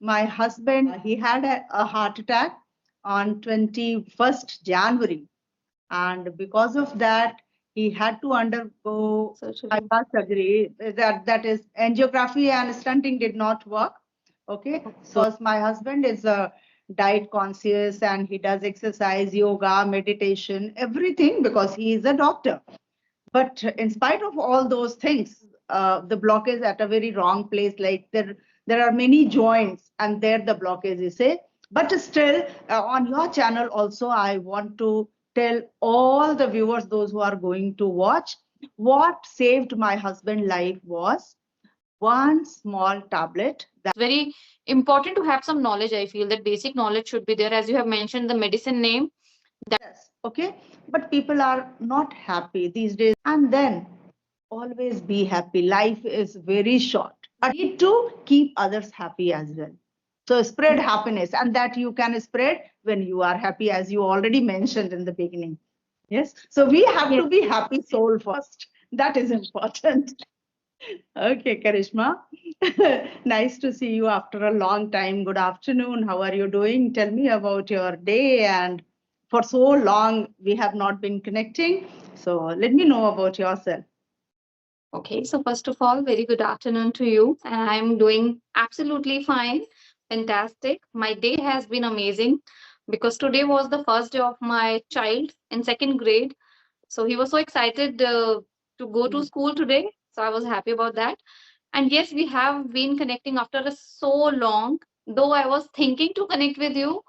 my husband, he had a heart attack on 21st January. And because of that, he had to undergo Surgery. bypass surgery. That is angiography and stunting did not work. Okay, so as my husband is a diet conscious and he does exercise, yoga, meditation, everything because he is a doctor. But in spite of all those things, the block is at a very wrong place. Like there are many joints, and there the blockage is. Say, but still, on your channel also, I want to tell all the viewers, those who are going to watch, what saved my husband' life was one small tablet. Very important to have some knowledge. I feel that basic knowledge should be there, as you have mentioned the medicine name. Yes, okay, but people are not happy these days. And then always be happy. Life is very short. But you need to keep others happy as well. So spread happiness, and that you can spread when you are happy, as you already mentioned in the beginning. Yes. So we have to be happy soul first. That is important. Okay, Karishma. Nice to see you after a long time. Good afternoon. How are you doing? Tell me about your day. And for so long, we have not been connecting. So let me know about yourself. Okay, so first of all, very good afternoon to you. And I'm doing absolutely fine. Fantastic. My day has been amazing because today was the first day of my child in second grade. So he was so excited to go to school today. So I was happy about that. And yes, we have been connecting after so long, though I was thinking to connect with you.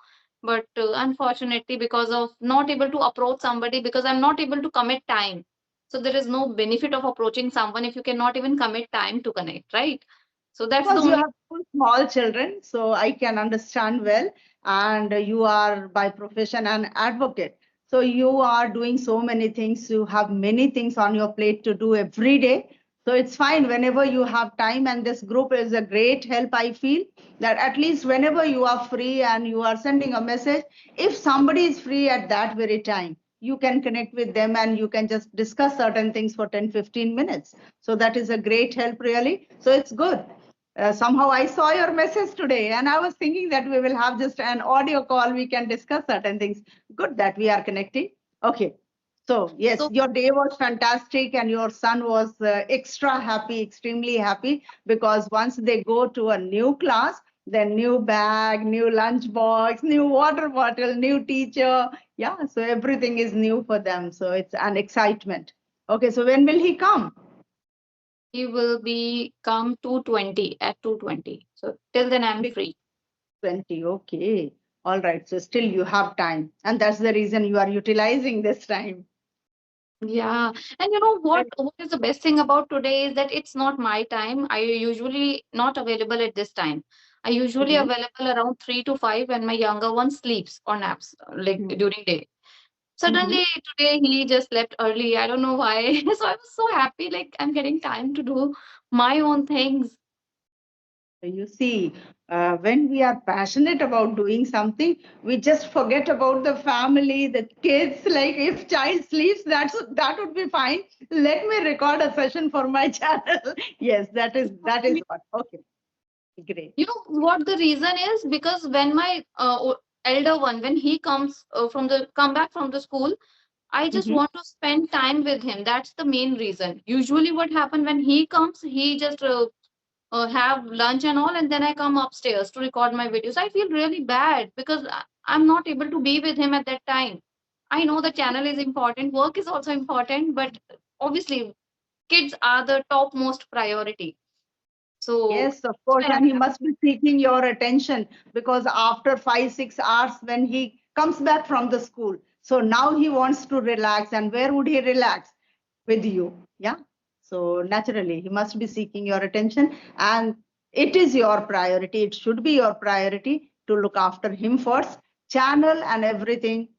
But unfortunately, because of not able to approach somebody, because I'm not able to commit time. So there is no benefit of approaching someone if you cannot even commit time to connect, right? So that's the Because you only. have two small children, so I can understand well. And you are by profession an advocate. So you are doing so many things. You have many things on your plate to do every day. So it's fine whenever you have time. And this group is a great help. I feel that at least whenever you are free and you are sending a message, if somebody is free at that very time, you can connect with them and you can just discuss certain things for 10-15 minutes. So that is a great help, really. So it's good. Somehow I saw your message today and I was thinking that we will have just an audio call. We can discuss certain things. Good that we are connecting. Okay. So, yes, So your day was fantastic and your son was extra happy, extremely happy because once they go to a new class, then new bag, new lunch box, new water bottle, new teacher. Yeah, so everything is new for them. So it's an excitement. Okay, so when will he come? he will be come 2:20 at 2:20. So till then I'm free. 20. Okay. All right. So still you have time. And that's the reason you are utilizing this time. Yeah, and you know what is the best thing about today is that it's not my time. I usually not available at this time. I usually Mhm. available around 3 to 5 when my younger one sleeps or naps, like Mhm. during day. Mhm. Suddenly today he just slept early. I don't know why. So I was so happy, like I'm getting time to do my own things. So you see, when we are passionate about doing something, we just forget about the family, the kids. Like if child sleeps, that would be fine. Let me record a session for my channel. Yes, that is what. Okay, great. You know what the reason is? Because when my elder one, when he comes from the come back from the school, I just Mhm. want to spend time with him. That's the main reason. Usually, what happens when he comes, he just have lunch and all, and then I come upstairs to record my videos. I feel really bad because I'm not able to be with him at that time. I know the channel is important, work is also important, but obviously, kids are the topmost priority. So Yes, of that's course. where And he I have. must be seeking your attention because after 5-6 hours, when he comes back from the school, so now he wants to relax. And where would he relax? With you. Yeah. So naturally, he must be seeking your attention. And it is your priority. It should be your priority to look after him first. Channel and everything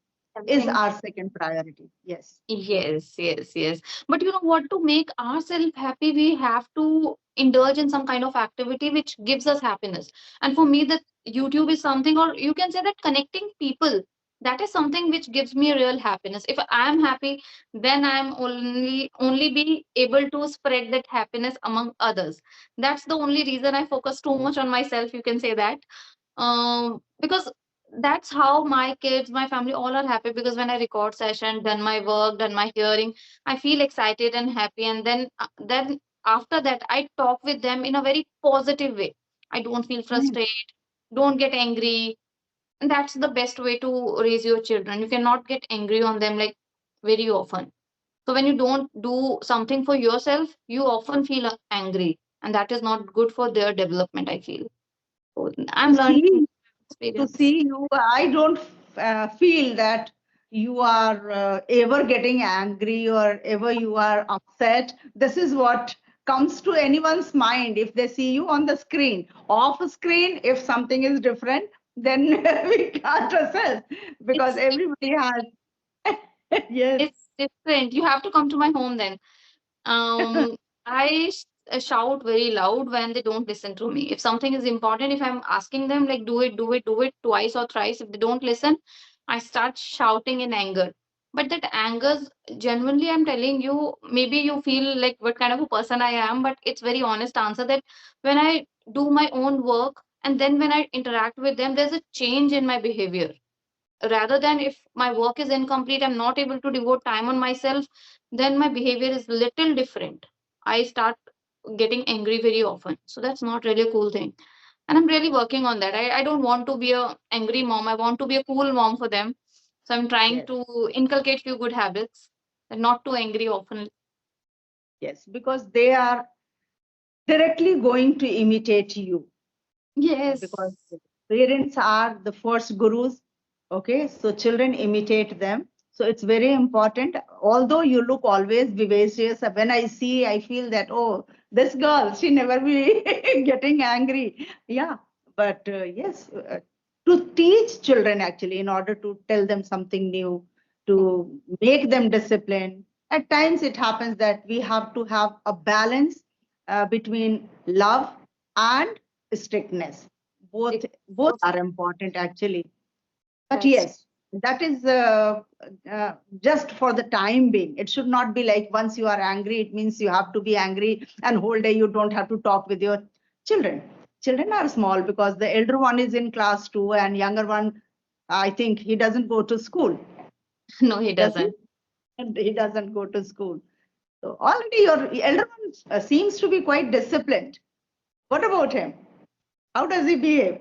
is Everything. our second priority. Yes. Yes, yes, yes. But you know what? To make ourselves happy, we have to indulge in some kind of activity which gives us happiness. And for me, that YouTube is something, or you can say that connecting people. That is something which gives me real happiness. If I am happy, then I'm only be able to spread that happiness among others. That's the only reason I focus too much on myself, you can say that. Because that's how my kids, my family, all are happy, because when I record session, done my work, done my hearing, I feel excited and happy, and then after that I talk with them in a very positive way. I don't feel Mm. frustrated, don't get angry. And that's the best way to raise your children. You cannot get angry on them like very often. So when you don't do something for yourself, you often feel angry, and that is not good for their development, I feel. So To I'm learning see to experience. see you, I don't feel that you are ever getting angry or ever you are upset. This is what comes to anyone's mind if they see you on the screen. Off screen, if something is different, then we can't assess because It's everybody has. Yes. it's different. You have to come to my home then. I shout very loud when they don't listen to me. If something is important, if I'm asking them like do it, do it, do it twice or thrice, if they don't listen, I start shouting in anger. But that angers, genuinely, I'm telling you, maybe you feel like what kind of a person I am, but it's very honest answer that when I do my own work and then when I interact with them, there's a change in my behavior. Rather than if my work is incomplete, I'm not able to devote time on myself, then my behavior is little different. I start getting angry very often, so that's not really a cool thing, and I'm really working on that. I don't want to be a angry mom, I want to be a cool mom for them. So I'm trying Yes. to inculcate few good habits and not too angry often. Yes, because they are directly going to imitate you because Yes. parents are the first gurus. Okay, so children imitate them. So it's very important. Although you look always vivacious, when I see, I feel that, oh, this girl, she never be getting angry. Yeah, but yes, to teach children actually, in order to tell them something new, to make them disciplined. At times, it happens that we have to have a balance between love and strictness. Both It's- are important actually. But that's yes, that is uh, just for the time being. It should not be like once you are angry, it means you have to be angry and whole day you don't have to talk with your children. Children are small because the elder one is in class 2 and younger one, I think he doesn't go to school. no, he Does he? doesn't. And he doesn't go to school. So already your elder one seems to be quite disciplined. What about him? How does he behave?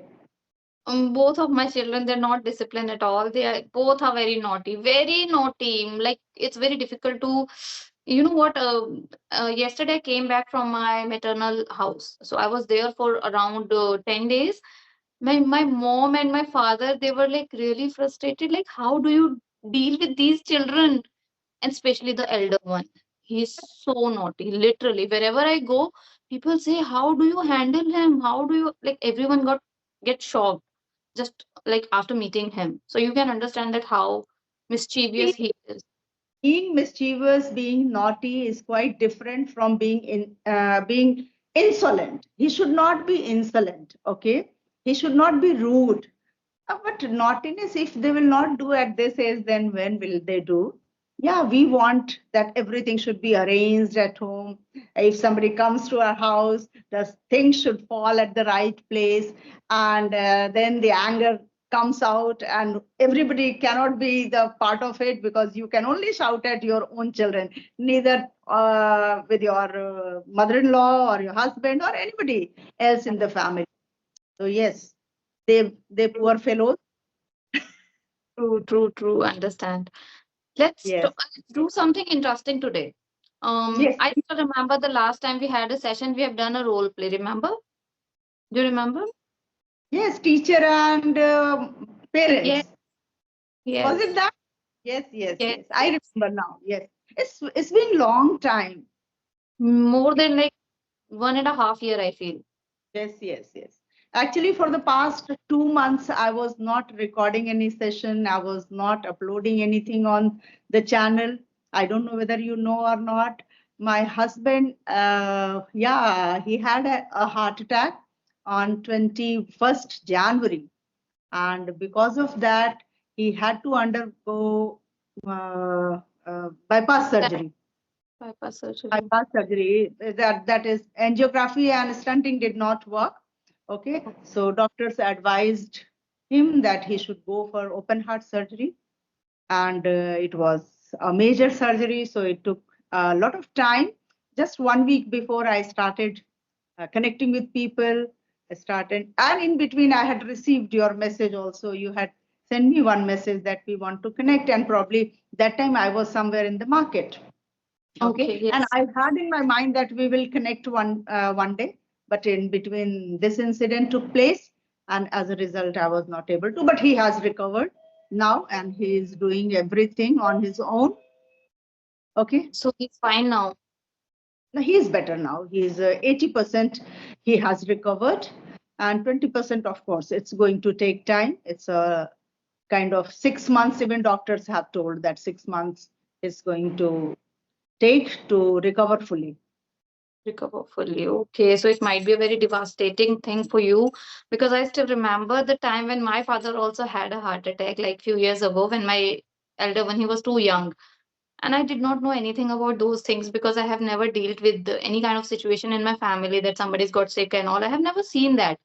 Both of my children, they're not disciplined at all. They are both are very naughty, very naughty. Like it's very difficult to, you know what? Yesterday I came back from my maternal house, so I was there for around 10 days. My mom and my father, they were like really frustrated. Like, how do you deal with these children? And especially the elder one, he's so naughty. Literally, wherever I go, people say, "How do you handle him? How do you like?" Everyone get shocked just like after meeting him. So you can understand that how mischievous he is. Being mischievous, being naughty is quite different from being insolent. He should not be insolent. Okay, he should not be rude. But naughtiness, if they will not do at this age, then when will they do? Yeah, we want that everything should be arranged at home. If somebody comes to our house, the things should fall at the right place, and then the anger comes out, and everybody cannot be the part of it because you can only shout at your own children, neither with your mother-in-law or your husband or anybody else in the family. So yes, they poor fellows. True, true, true. Understand. Let's Yes. do something interesting today. Yes. I still remember the last time we had a session, we have done a role play. Remember? Do you remember? Yes, teacher and Yes, parents. Was it yes, that? Yes, yes, yes, yes. I yes. remember now. Yes. It's been long time. More than like 1.5 year, I feel. Yes, yes, yes. Actually, for the past 2 months, I was not recording any session. I was not uploading anything on the channel. I don't know whether you know or not. My husband, yeah, he had a heart attack on 21st January. And because of that, he had to undergo bypass surgery. Bypass surgery. Bypass surgery, that is angiography and stenting did not work. Okay, so doctors advised him that he should go for open heart surgery, and it was a major surgery, so it took a lot of time. Just 1 week before I started connecting with people, I started, and in between I had received your message also. You had sent me one message that we want to connect, and probably that time I was somewhere in the market. Okay, yes. and I had in my mind that we will connect one day, but in between this incident took place, and as a result, I was not able to. But he has recovered now, and he is doing everything on his own. Okay, So he's fine now. now he is better now. He is 80%. He has recovered, and 20%, of course, it's going to take time. It's a kind of 6 months. Even doctors have told that 6 months is going to take to recover fully. Recover fully. Okay, so it might be a very devastating thing for you, because I still remember the time when my father also had a heart attack, like few years ago, when my elder one, he was too young. And I did not know anything about those things because I have never dealt with any kind of situation in my family that somebody's got sick and all. I have never seen that.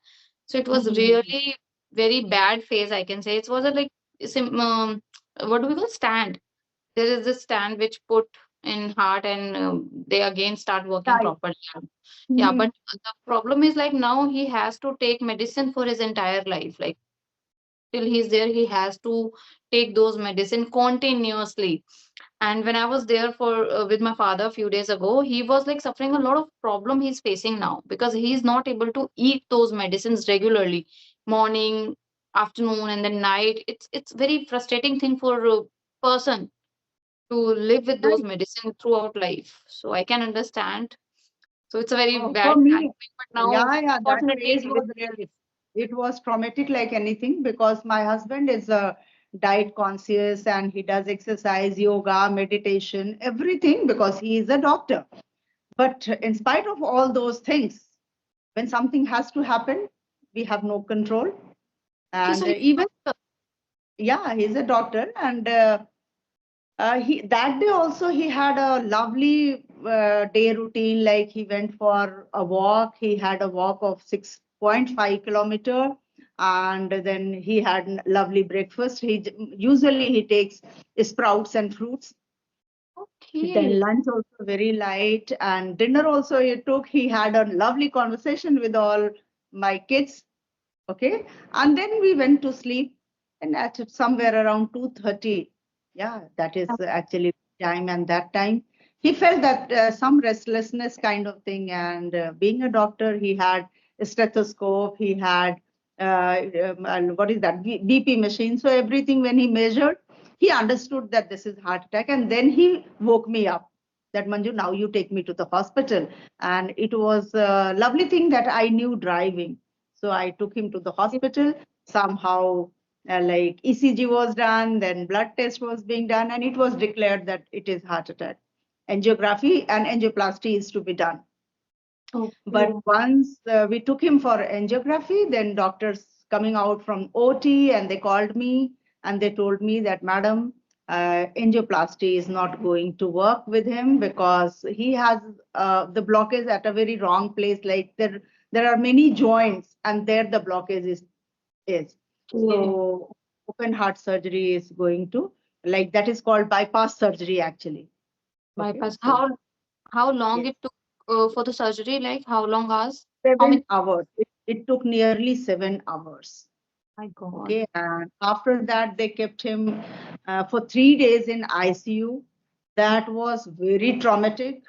So it was Mhm. really very bad phase, I can say. It was a like what do we call stand? There is this stand which put in heart, and they again start working Right. properly. Yeah, but Mhm. the problem is like now he has to take medicine for his entire life. Like till he's there, he has to take those medicine continuously. And when I was there for with my father a few days ago, he was like suffering a lot of problem he's facing now, because he's not able to eat those medicines regularly, morning, afternoon, and then night. It's very frustrating thing for a person to live with those Right. medicine throughout life. So I can understand. So it's a very For bad me, timing, but now yeah, that fortunately phase was really, it was traumatic like anything, because my husband is a diet conscious and he does exercise, yoga, meditation, everything, because he is a doctor. But in spite of all those things, when something has to happen, we have no control. okay, so And he's even, a doctor. yeah, he's a doctor, and he that day also he had a lovely day routine. Like he went for a walk. He had a walk of 6.5 kilometer, and then he had lovely breakfast. Usually he takes sprouts and fruits. Okay. Then lunch also very light, and dinner also he took. He had a lovely conversation with all my kids. Okay, and then we went to sleep, and at somewhere around 2:30, yeah, that is actually time. And that time he felt that some restlessness kind of thing. And being a doctor, he had a stethoscope, he had what is that, BP machine. So everything, when he measured, he understood that this is heart attack. And then he woke me up that, Manju, now you take me to the hospital. And it was a lovely thing that I knew driving, so I took him to the hospital. Somehow, like ECG was done, then blood test was being done, and it was declared that it is heart attack. Angiography and angioplasty is to be done. But Okay. once we took him for angiography, then doctors coming out from OT, and they called me and they told me that, Madam, angioplasty is not going to work with him, because he has the blockage at a very wrong place. Like there are many joints, and there the blockage is. Okay. So open heart surgery is going to, like, that is called bypass surgery actually. Okay, Bypass. so How long yes. it took for the surgery? Like how long hours? How many? 7 hours. It took nearly 7 hours. My God. Okay, and after that, they kept him for 3 days in ICU. That was very traumatic,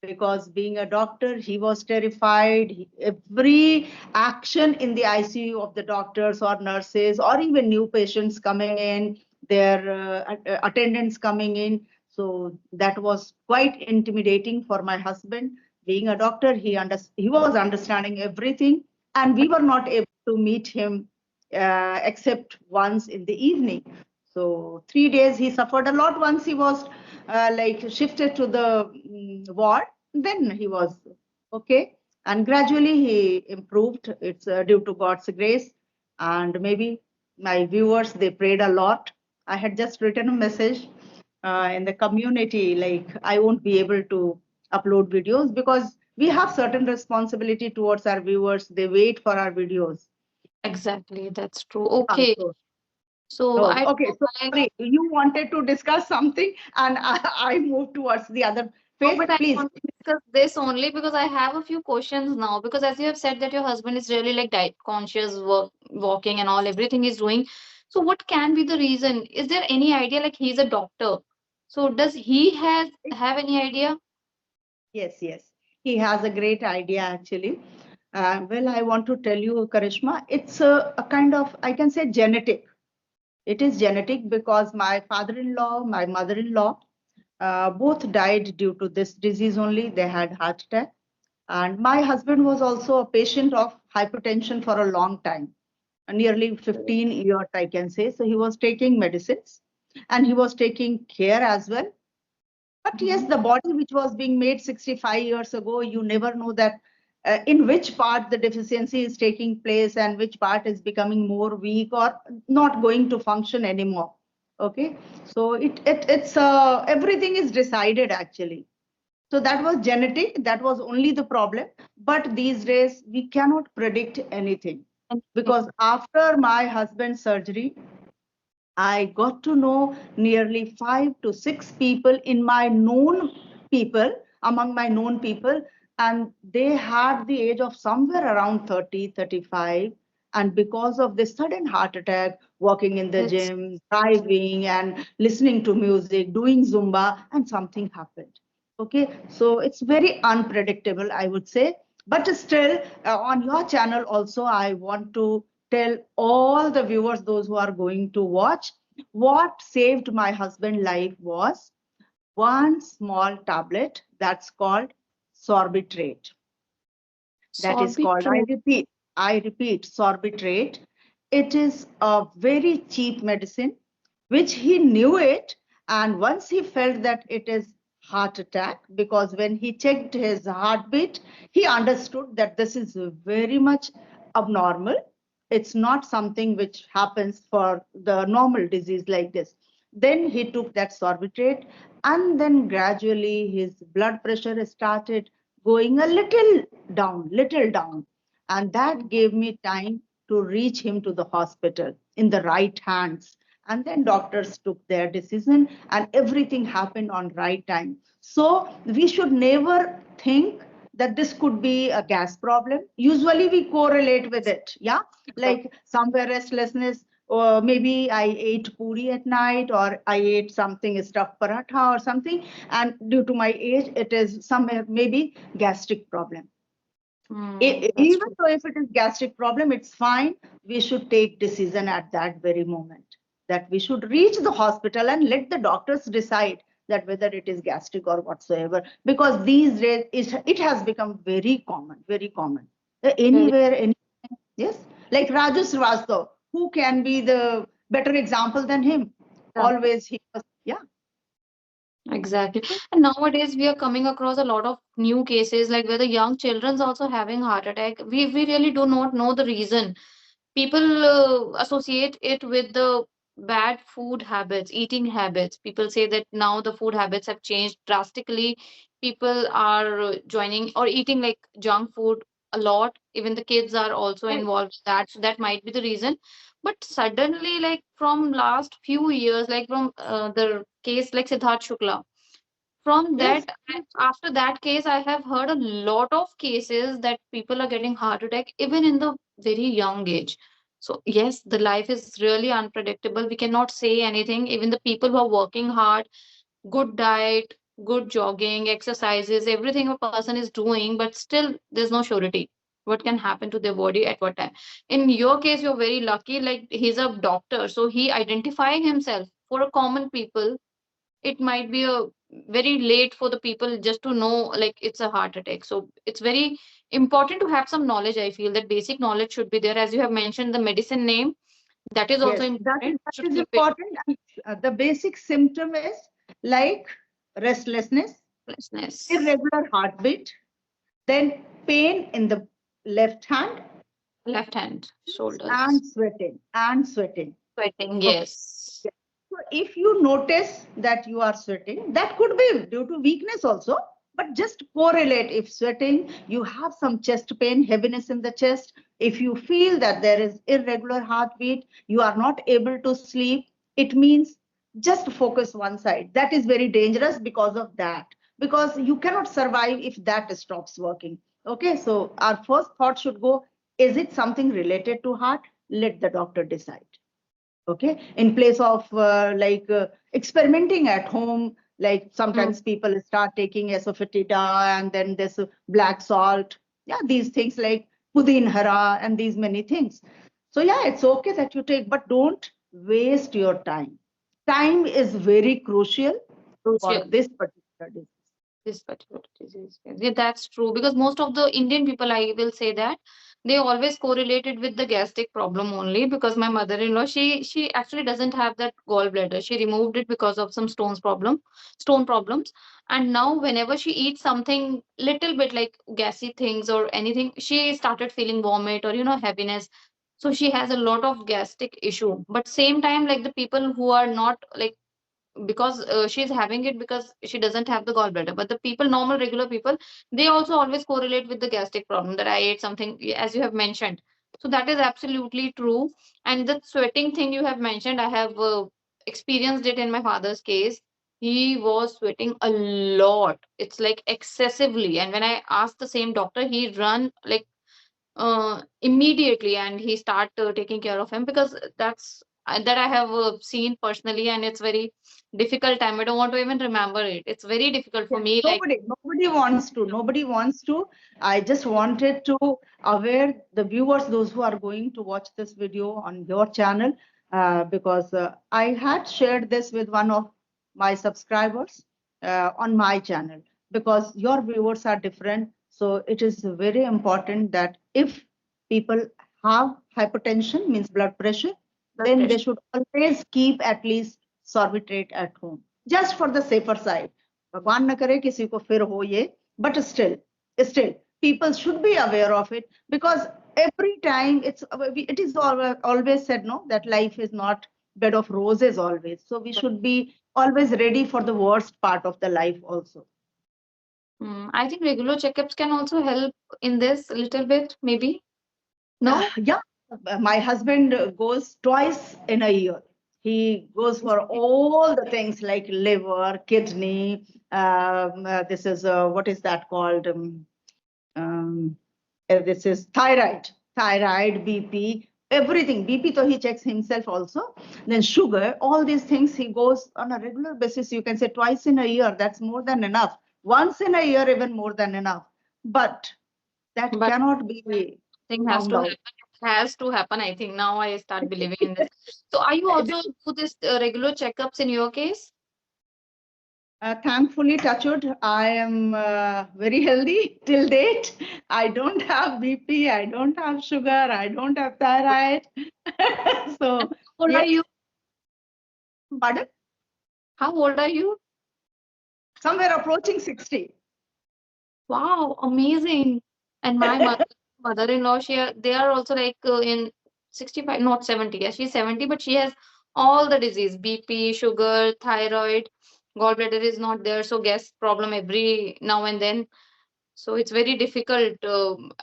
because being a doctor, he was terrified. Every action in the ICU of the doctors or nurses, or even new patients coming in, their attendants coming in. So that was quite intimidating for my husband. Being a doctor, he was understanding everything, and we were not able to meet him except once in the evening. So 3 days he suffered a lot. Once he was like shifted to the ward, then he was okay, and gradually he improved. It's due to God's grace, and maybe my viewers, they prayed a lot. I had just written a message in the community, like I won't be able to upload videos because we have certain responsibility towards our viewers. They wait for our videos. Exactly, that's true. Yeah, Okay, so, so oh, I okay. don't So like. sorry, you wanted to discuss something, and I moved towards the other No, phase. but I Please. want to discuss this only because I have a few questions now. Because as you have said that your husband is really like diet conscious, walking and all, everything is doing. So what can be the reason? Is there any idea? Like he's a doctor. So does he have any idea? Yes, yes. He has a great idea actually. Well, I want to tell you, Karishma, it's a kind of, I can say, genetic. It is genetic because my father-in-law, my mother-in-law, both died due to this disease only. They had heart attack. And my husband was also a patient of hypertension for a long time, nearly 15 years, I can say. So he was taking medicines and he was taking care as well. But yes, Mhm. the body which was being made 65 years ago, you never know that in which part the deficiency is taking place and which part is becoming more weak or not going to function anymore. Okay, so it's everything is decided actually. So that was genetic, that was only the problem. But these days we cannot predict anything because after my husband's surgery, I got to know nearly 5 to 6 people in my known people, among my known people, and they had the age of somewhere around 30, 35. And because of this sudden heart attack, walking in the Yes. gym, driving, and listening to music, doing Zumba, and something happened. Okay, so it's very unpredictable, I would say. But still, on your channel also, I want to tell all the viewers, those who are going to watch, what saved my husband life was one small tablet that's called sorbitrate. That is called, Sorbitrate. I repeat, sorbitrate. It is a very cheap medicine, which he knew it. And once he felt that it is heart attack, because when he checked his heartbeat, he understood that this is very much abnormal. It's not something which happens for the normal disease like this. Then he took that sorbitrate, and then gradually his blood pressure started going a little down. And that gave me time to reach him to the hospital in the right hands. And then doctors took their decision and everything happened on right time. So we should never think that this could be a gas problem. Usually we correlate with it. Yeah. Like somewhere restlessness, or maybe I ate puri at night, or I ate something stuffed paratha or something. And due to my age, it is somewhere maybe gastric problem. That's Even true. though if it is gastric problem, it's fine. We should take decision at that very moment that we should reach the hospital and let the doctors decide that whether it is gastric or whatsoever. Because these days it has become very common, very common. Very. Anywhere, any, yes, like Raju Srivastav, who can be the better example than him? Always he was, yeah. Exactly. And nowadays we are coming across a lot of new cases, like where the young children's also having heart attack. We really do not know the reason. People associate it with the bad food habits, eating habits. People say that now the food habits have changed drastically. People are joining or eating like junk food a lot. Even the kids are also Right. involved. That might be the reason. But suddenly, like from last few years, like from the case like Siddharth Shukla, from Yes. that after that case, I have heard a lot of cases that people are getting heart attack even in the very young age. So yes, the life is really unpredictable. We cannot say anything. Even the people who are working hard, good diet, good jogging, exercises, everything a person is doing, but still there's no surety what can happen to their body at what time. In your case, you're very lucky, like he's a doctor, so he identifying himself. For a common people, it might be a very late for the people just to know like it's a heart attack. So it's very important to have some knowledge. I feel that basic knowledge should be there. As you have mentioned the medicine name, that is also Yes, that is important. that Should is keep it important. And, the basic symptom is like restlessness, lessness. irregular heartbeat, then pain in the left hand, Left hand, shoulders, and sweating and sweating. sweating. Okay. Yes. Yeah. So if you notice that you are sweating, that could be due to weakness also, but just correlate. If sweating, you have some chest pain, heaviness in the chest. If you feel that there is irregular heartbeat, you are not able to sleep, it means just focus one side. That is very dangerous because of that, because you cannot survive if that stops working. Okay, so our first thought should go, is it something related to heart? Let the doctor decide. Okay, in place of experimenting at home, like Mm. sometimes people start taking asafoetida and then this black salt, yeah, these things like pudin hara and these many things. So yeah, it's okay that you take, but don't waste your time is very crucial for Crucial. this particular disease. This particular disease. Yeah, that's true. Because most of the Indian people, I will say that they always correlated with the gastric problem only. Because my mother-in-law, she actually doesn't have that gallbladder. She removed it because of some stone problems. And now whenever she eats something little bit like gassy things or anything, she started feeling vomit or heaviness. So she has a lot of gastric issue. But same time, like the people who are not like, because she's having it because she doesn't have the gallbladder, but the people, normal regular people, they also always correlate with the gastric problem, that I ate something, as you have mentioned. So that is absolutely true. And the sweating thing you have mentioned, I have experienced it in my father's case. He was sweating a lot, it's like excessively, and when I asked the same doctor, he run like immediately, and he start taking care of him, because that I have seen personally, and it's very difficult time. I don't want to even remember it. It's very difficult for Yeah, me. Like, nobody wants to. Nobody wants to. I just wanted to aware the viewers, those who are going to watch this video on your channel, because I had shared this with one of my subscribers on my channel, because your viewers are different. So it is very important that if people have hypertension, means blood pressure, blood then they pressure. should always keep at least sorbitrate at home, just for the safer side. भगवान न करे किसी को फिर हो ये, but still people should be aware of it, because every time it is always said, no, that life is not bed of roses always, so we should be always ready for the worst part of the life also. I think regular checkups can also help in this a little bit, maybe. No. Yeah, my husband goes twice in a year. He goes for all the things like liver, kidney. This is what is that called? Um, this is thyroid, BP, everything. BP, so he checks himself also. Then sugar, all these things he goes on a regular basis. You can say twice in a year. That's more than enough. Once in a year, even more than enough. But that But cannot be thing has found to out. happen. It has to happen. I think now I start believing in this. So are you also do this regular checkups in your case? Thankfully, touchwood, I am very healthy till date. I don't have BP, I don't have sugar, I don't have thyroid. And So, how old are yes, you? pardon, How old are you? somewhere approaching 60. Wow, amazing. And my mother-in-law, they are also like in 65, not 70. Yeah, she's 70, but she has all the disease, BP, sugar, thyroid, gallbladder is not there, so gas problem every now and then. So it's very difficult.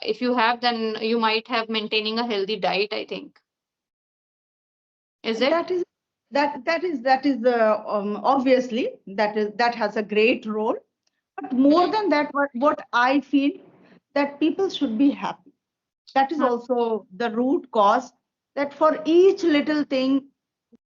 If you have, then you might have maintaining a healthy diet, I think. Is it? That is obviously that has a great role. But more than that, what I feel, that people should be happy. That is Hmm. also the root cause, that for each little thing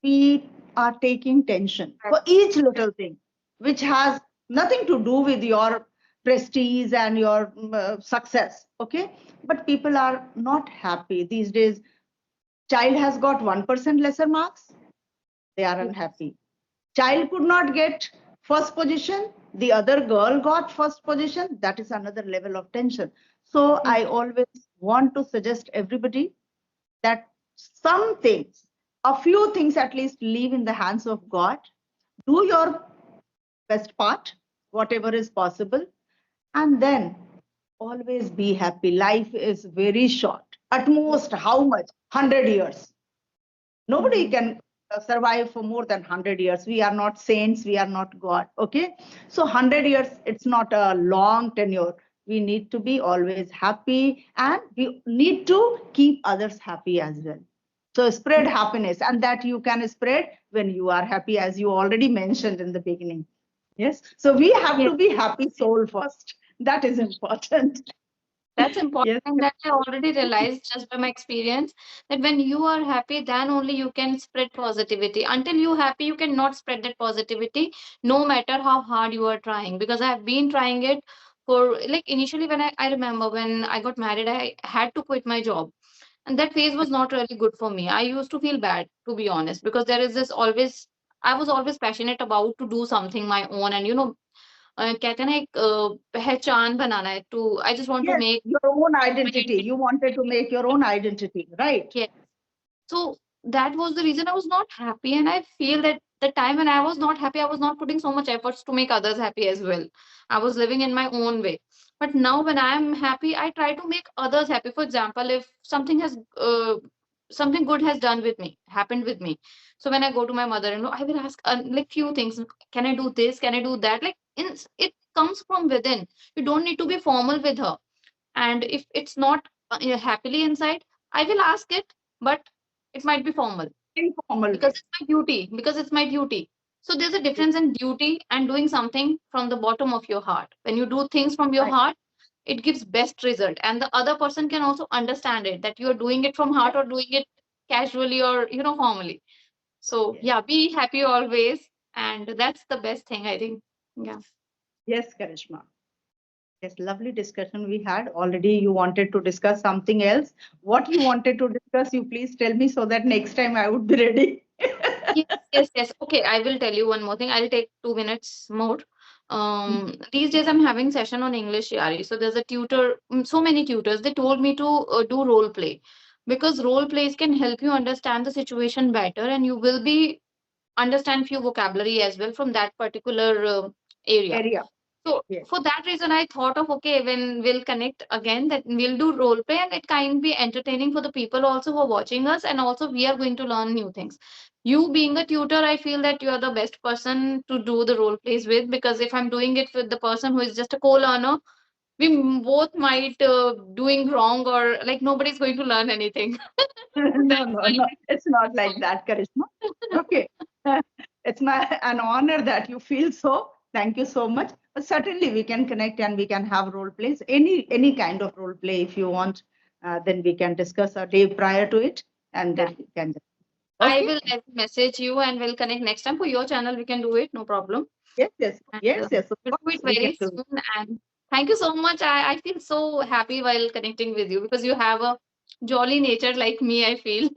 we are taking tension for each little thing, which has nothing to do with your prestige and your success. Okay, but people are not happy these days. Child has got 1% lesser marks, they are unhappy. Child could not get first position, the other girl got first position, that is another level of tension. So I always want to suggest everybody that some things, a few things at least, leave in the hands of God. Do your best part, whatever is possible, and then always be happy. Life is very short. At most, how much? 100 years. Nobody Mhm. can survive for more than 100 years. We are not saints, we are not God. Okay. So 100 years, it's not a long tenure. We need to be always happy, and we need to keep others happy as well. So spread happiness, and that you can spread when you are happy, as you already mentioned in the beginning. Yes. So we have Yes. to be happy soul first. That is important. That's important. Yes. And that I already realized just by my experience that when you are happy, then only you can spread positivity. Until you're happy, you cannot spread that positivity, no matter how hard you are trying. Because I have been trying it for like initially when I remember when I got married, I had to quit my job. And that phase was not really good for me. I used to feel bad, to be honest, because there is this always I was always passionate about to do something my own, and कहते हैं ना एक पहचान बनाना है to I just want to Yes, make your own my identity. You wanted to identity. make your own identity, right? Yes. So that was the reason I was not happy, and I feel that the time when I was not happy, I was not putting so much efforts to make others happy as well. I was living in my own way. But now when I'm happy, I try to make others happy. For example, if something good has done with me, happened with me. So when I go to my mother-in-law, I will ask like few things. Can I do this? Can I do that? It comes from within. You don't need to be formal with her. And if it's not happily inside, I will ask it, but it might be formal Informal because way. it's my duty. Because it's my duty. So there's a difference in duty and doing something from the bottom of your heart. When you do things from your Right. heart, it gives best result, and the other person can also understand it that you're doing it from heart or doing it casually or formally. So Yes. yeah, be happy always, and that's the best thing, I think. Yeah. Yes, Karishma. Yes, lovely discussion we had. Already you wanted to discuss something else. What you wanted to discuss, you please tell me so that next time I would be ready. Yes, yes, yes. Okay, I will tell you one more thing. I'll take 2 minutes more. These days I'm having session on English, Yari. So there's a tutor, so many tutors. They told me to do role play because role plays can help you understand the situation better, and you will be understand few vocabulary as well from that particular area. Area. So Yes. for that reason, I thought of okay, when we'll connect again, that we'll do role play, and it can be entertaining for the people also who are watching us, and also we are going to learn new things. You being a tutor, I feel that you are the best person to do the role plays with, because if I'm doing it with the person who is just a co-learner, we both might doing wrong, or like nobody's going to learn anything. No, That's no, why. no. It's not like that, Karishma. Okay. It's an honor that you feel so. Thank you so much. But certainly we can connect and we can have role plays. Any kind of role play if you want. Then we can discuss a day prior to it, and Yeah. then we can. I Okay. will message you and we'll connect next time. For your channel, we can do it, no problem. Yes, yes, And yes, yes. Of we'll do it course, we can very do it. soon. And thank you so much. I feel so happy while connecting with you because you have a jolly nature like me, I feel.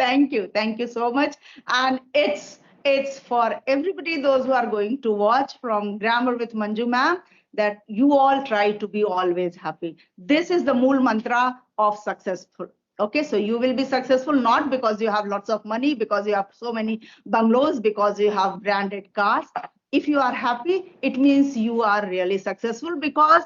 Thank you so much. And it's for everybody, those who are going to watch from Grammar with Manju ma'am, that you all try to be always happy. This is the mool mantra of successful. Okay, so you will be successful not because you have lots of money, because you have so many bungalows, because you have branded cars. If you are happy, it means you are really successful, because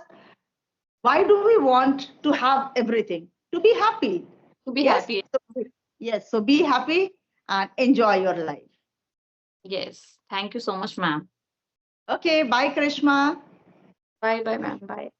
why do we want to have everything? To be happy. To be Yes. happy. So, yes. So be happy and enjoy your life. Yes. Thank you so much, ma'am. Okay. Bye, Krishma. Bye bye, ma'am. Bye.